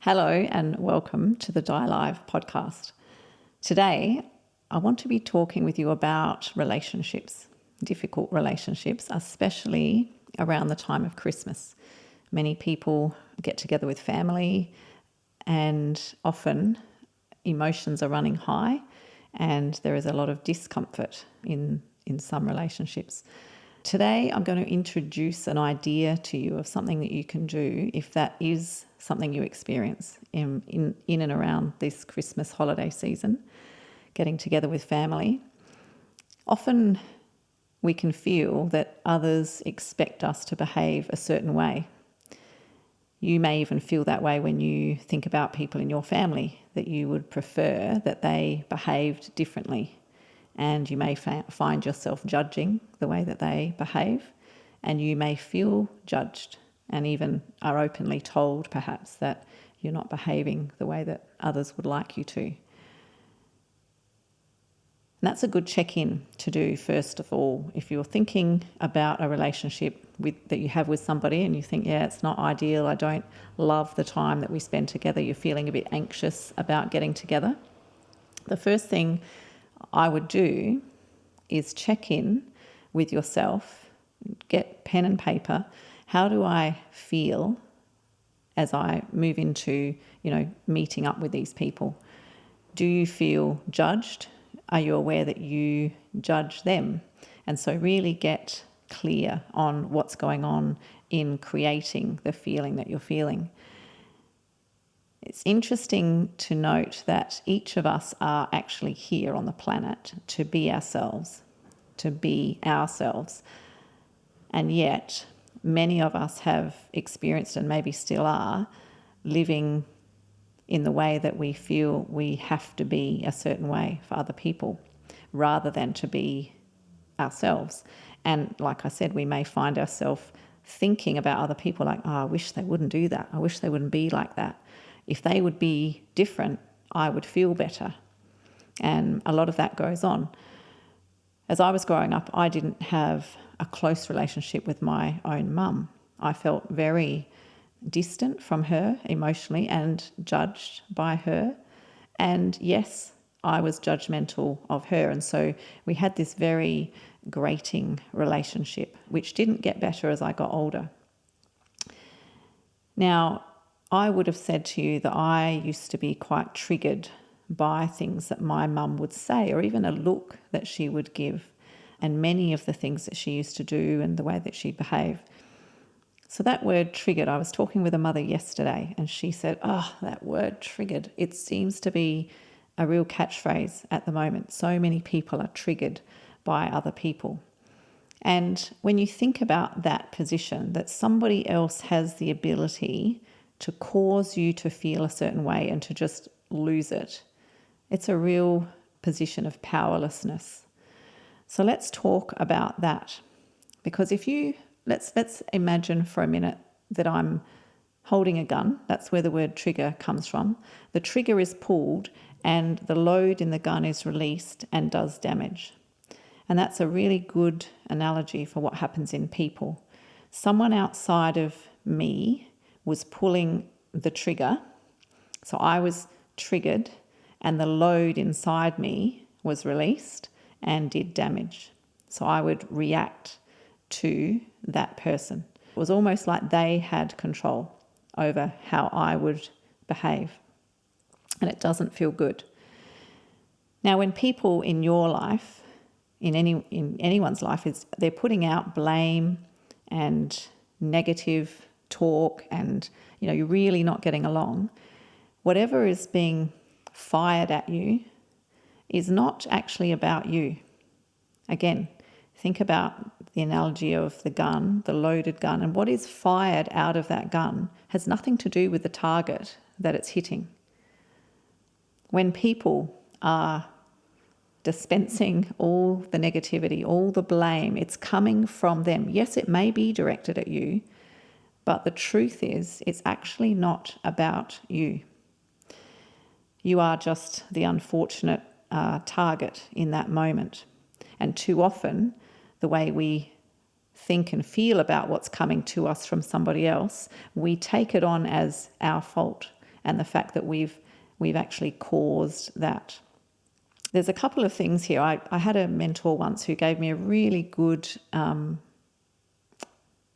Hello and welcome to the DiLive podcast. Today, I want to be talking with you about relationships, difficult relationships, especially around the time of Christmas. Many people get together with family and often emotions are running high and there is a lot of discomfort in some relationships. Today, I'm going to introduce an idea to you of something that you can do if that is something you experience in and around this Christmas holiday season, getting together with family. Often we can feel that others expect us to behave a certain way. You may even feel that way when you think about people in your family, that you would prefer that they behaved differently. And you may find yourself judging the way that they behave, and you may feel judged and even are openly told perhaps that you're not behaving the way that others would like you to. And that's a good check-in to do first of all. If you're thinking about a relationship that you have with somebody and you think, yeah, it's not ideal, I don't love the time that we spend together, you're feeling a bit anxious about getting together, the first thing I would do is check in with yourself, get pen and paper. How do I feel as I move into, meeting up with these people? Do you feel judged? Are you aware that you judge them? And so really get clear on what's going on in creating the feeling that you're feeling. It's interesting to note that each of us are actually here on the planet to be ourselves. And yet, many of us have experienced and maybe still are living in the way that we feel we have to be a certain way for other people rather than to be ourselves. And like I said, we may find ourselves thinking about other people like, I wish they wouldn't do that. I wish they wouldn't be like that. If they would be different, I would feel better. And a lot of that goes on. As I was growing up, I didn't have a close relationship with my own mum. I felt very distant from her emotionally and judged by her. And yes, I was judgmental of her. And so we had this very grating relationship, which didn't get better as I got older. Now, I would have said to you that I used to be quite triggered by things that my mum would say or even a look that she would give and many of the things that she used to do and the way that she'd behave. So that word triggered, I was talking with a mother yesterday and she said, that word triggered, it seems to be a real catchphrase at the moment. So many people are triggered by other people. And when you think about that position, that somebody else has the ability to cause you to feel a certain way and to just lose it, it's a real position of powerlessness. So let's talk about that. Because let's imagine for a minute that I'm holding a gun. That's where the word trigger comes from. The trigger is pulled and the load in the gun is released and does damage. And that's a really good analogy for what happens in people. Someone outside of me was pulling the trigger. So I was triggered and the load inside me was released and did damage. So I would react to that person. It was almost like they had control over how I would behave. And it doesn't feel good. Now, when people in your life, in anyone's life, they're putting out blame and negative talk and you're really not getting along, whatever is being fired at you is not actually about you. Again, think about the analogy of the gun, the loaded gun, and what is fired out of that gun has nothing to do with the target that it's hitting. When people are dispensing all the negativity, all the blame, it's coming from them. Yes, it may be directed at you, but the truth is it's actually not about you. You are just the unfortunate target in that moment. And too often, the way we think and feel about what's coming to us from somebody else, we take it on as our fault and the fact that we've actually caused that. There's a couple of things here. I had a mentor once who gave me a really good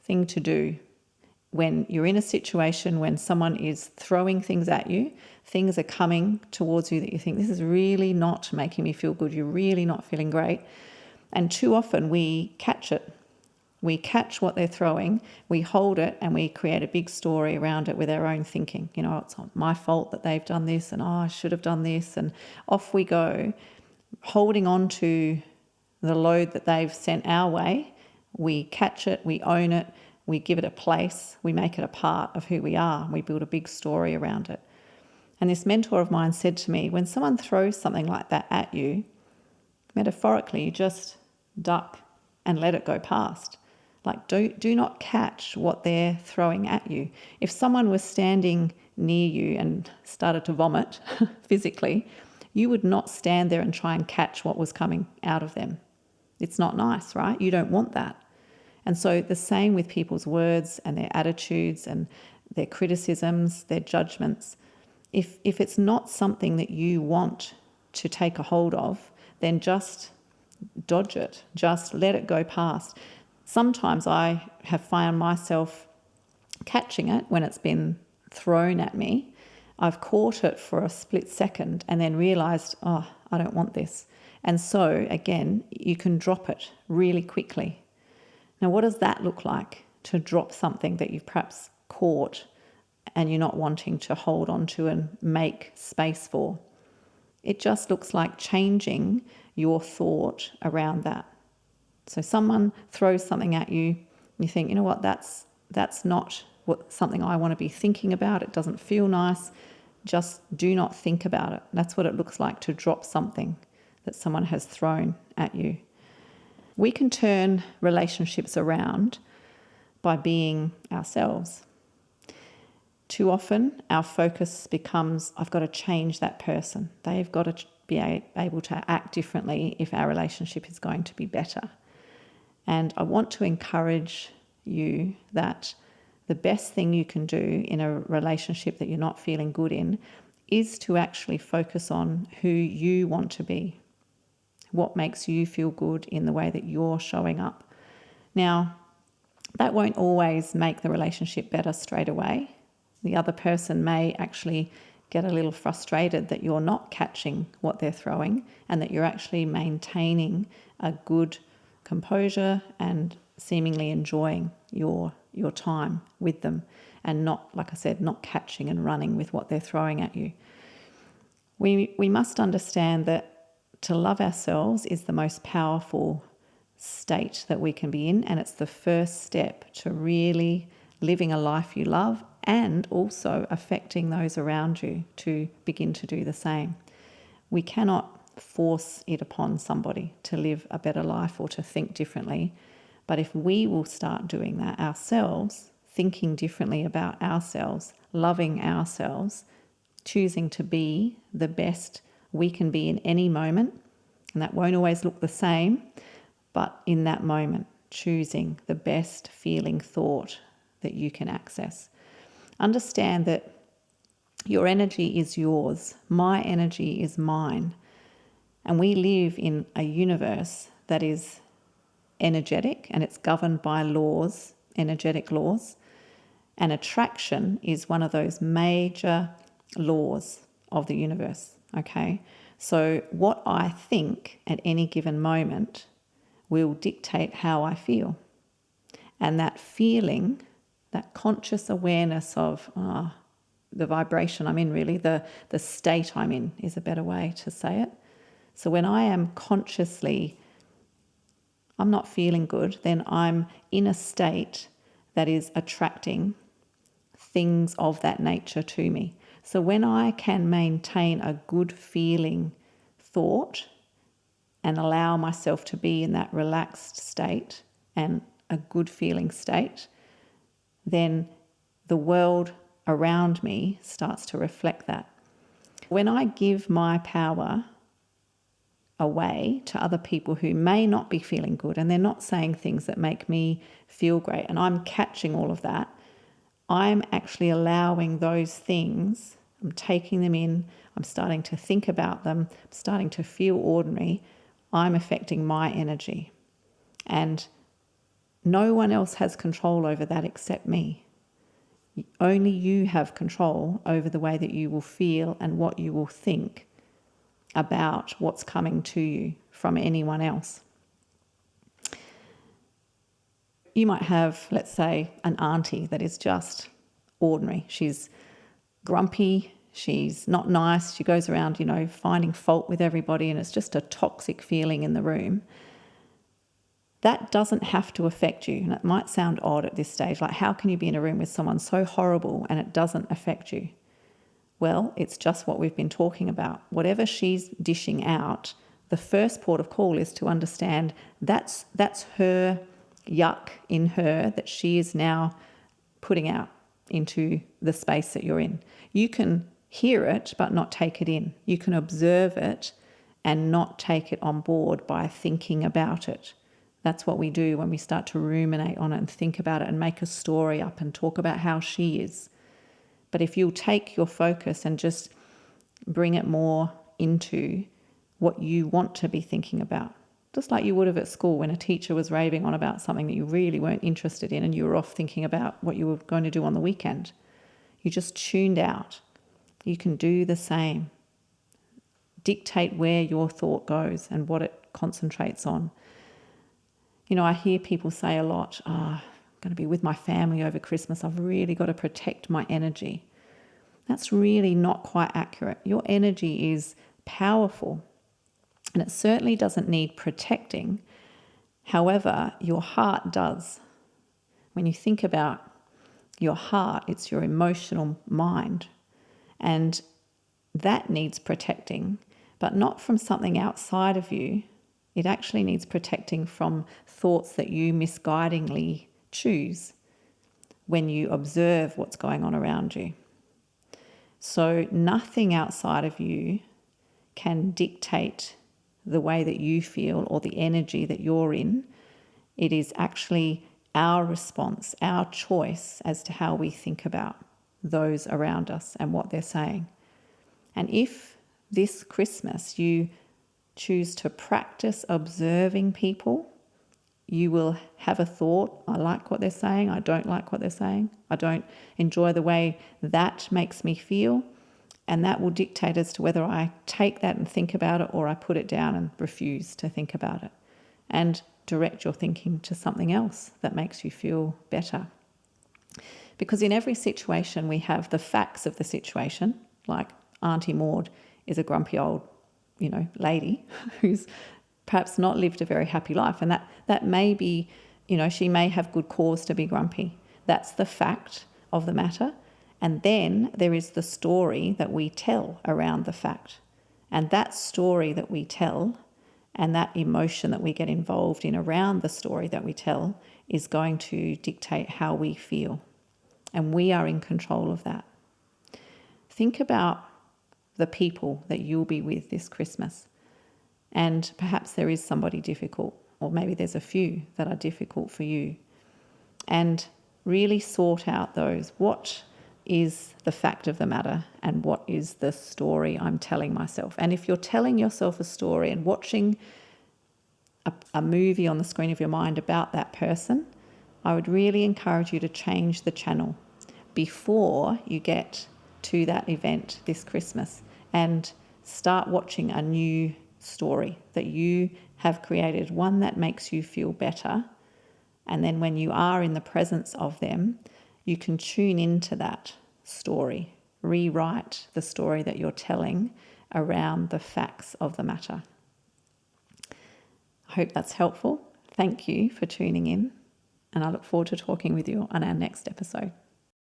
thing to do when you're in a situation when someone is throwing things at you, things are coming towards you that you think, this is really not making me feel good, you're really not feeling great. And too often we catch it. We catch what they're throwing, we hold it, and we create a big story around it with our own thinking. You know, it's not my fault that they've done this, and I should have done this, and off we go, holding on to the load that they've sent our way. We catch it, we own it, we give it a place, we make it a part of who we are, we build a big story around it. And this mentor of mine said to me, when someone throws something like that at you, metaphorically, you just duck and let it go past. Like, do not catch what they're throwing at you. If someone was standing near you and started to vomit physically, you would not stand there and try and catch what was coming out of them. It's not nice, right? You don't want that. And so the same with people's words and their attitudes and their criticisms, their judgments. If it's not something that you want to take a hold of, then just dodge it. Just let it go past. Sometimes I have found myself catching it when it's been thrown at me. I've caught it for a split second and then realised, oh, I don't want this. And so, again, you can drop it really quickly. Now, what does that look like, to drop something that you've perhaps caught and you're not wanting to hold on to and make space for? It just looks like changing your thought around that. So someone throws something at you, and you think, you know what, that's not something I want to be thinking about. It doesn't feel nice. Just do not think about it. That's what it looks like to drop something that someone has thrown at you. We can turn relationships around by being ourselves. Too often our focus becomes, I've got to change that person. They've got to be able to act differently if our relationship is going to be better. And I want to encourage you that the best thing you can do in a relationship that you're not feeling good in is to actually focus on who you want to be. What makes you feel good in the way that you're showing up. Now, that won't always make the relationship better straight away. The other person may actually get a little frustrated that you're not catching what they're throwing and that you're actually maintaining a good composure and seemingly enjoying your time with them and not, like I said, not catching and running with what they're throwing at you. We must understand that to love ourselves is the most powerful state that we can be in, and it's the first step to really living a life you love and also affecting those around you to begin to do the same. We cannot force it upon somebody to live a better life or to think differently, but if we will start doing that ourselves, thinking differently about ourselves, loving ourselves, choosing to be the best we can be in any moment, and that won't always look the same, but in that moment, choosing the best feeling thought that you can access. Understand that your energy is yours, my energy is mine, and we live in a universe that is energetic and it's governed by laws, energetic laws, and attraction is one of those major laws of the universe. Okay, so what I think at any given moment will dictate how I feel. And that feeling, that conscious awareness of the vibration I'm in, really, the state I'm in is a better way to say it. So when I am consciously, I'm not feeling good, then I'm in a state that is attracting things of that nature to me. So when I can maintain a good feeling thought and allow myself to be in that relaxed state and a good feeling state, then the world around me starts to reflect that. When I give my power away to other people who may not be feeling good and they're not saying things that make me feel great, and I'm catching all of that, I'm actually allowing those things, I'm taking them in, I'm starting to think about them, I'm starting to feel ordinary, I'm affecting my energy. And no one else has control over that except me. Only you have control over the way that you will feel and what you will think about what's coming to you from anyone else. You might have, let's say, an auntie that is just ordinary. She's grumpy, she's not nice, she goes around, finding fault with everybody, and it's just a toxic feeling in the room. That doesn't have to affect you. And it might sound odd at this stage, like how can you be in a room with someone so horrible and it doesn't affect you? Well, it's just what we've been talking about. Whatever she's dishing out, the first port of call is to understand that's her yuck in her that she is now putting out into the space that you're in. You can hear it but not take it in. You can observe it and not take it on board by thinking about it. That's what we do when we start to ruminate on it and think about it and make a story up and talk about how she is. But if you'll take your focus and just bring it more into what you want to be thinking about, just like you would have at school when a teacher was raving on about something that you really weren't interested in and you were off thinking about what you were going to do on the weekend. You just tuned out. You can do the same. Dictate where your thought goes and what it concentrates on. I hear people say a lot, I'm going to be with my family over Christmas. I've really got to protect my energy. That's really not quite accurate. Your energy is powerful and it certainly doesn't need protecting. However, your heart does. When you think about your heart, it's your emotional mind. And that needs protecting, but not from something outside of you. It actually needs protecting from thoughts that you misguidingly choose when you observe what's going on around you. So nothing outside of you can dictate the way that you feel or the energy that you're in. It is actually our response, our choice as to how we think about those around us and what they're saying. And if this Christmas you choose to practice observing people, you will have a thought, I like what they're saying, I don't like what they're saying, I don't enjoy the way that makes me feel, and that will dictate as to whether I take that and think about it or I put it down and refuse to think about it, and direct your thinking to something else that makes you feel better. Because in every situation we have the facts of the situation, like Auntie Maud is a grumpy old lady who's perhaps not lived a very happy life. And that may be, she may have good cause to be grumpy. That's the fact of the matter. And then there is the story that we tell around the fact. And that story that we tell and that emotion that we get involved in around the story that we tell is going to dictate how we feel. And we are in control of that. Think about the people that you'll be with this Christmas. And perhaps there is somebody difficult, or maybe there's a few that are difficult for you. And really sort out those. What is the fact of the matter and what is the story I'm telling myself? And if you're telling yourself a story and watching a movie on the screen of your mind about that person, I would really encourage you to change the channel before you get to that event this Christmas and start watching a new story that you have created, one that makes you feel better. And then when you are in the presence of them, you can tune into that story, rewrite the story that you're telling around the facts of the matter. I hope that's helpful. Thank you for tuning in, and I look forward to talking with you on our next episode.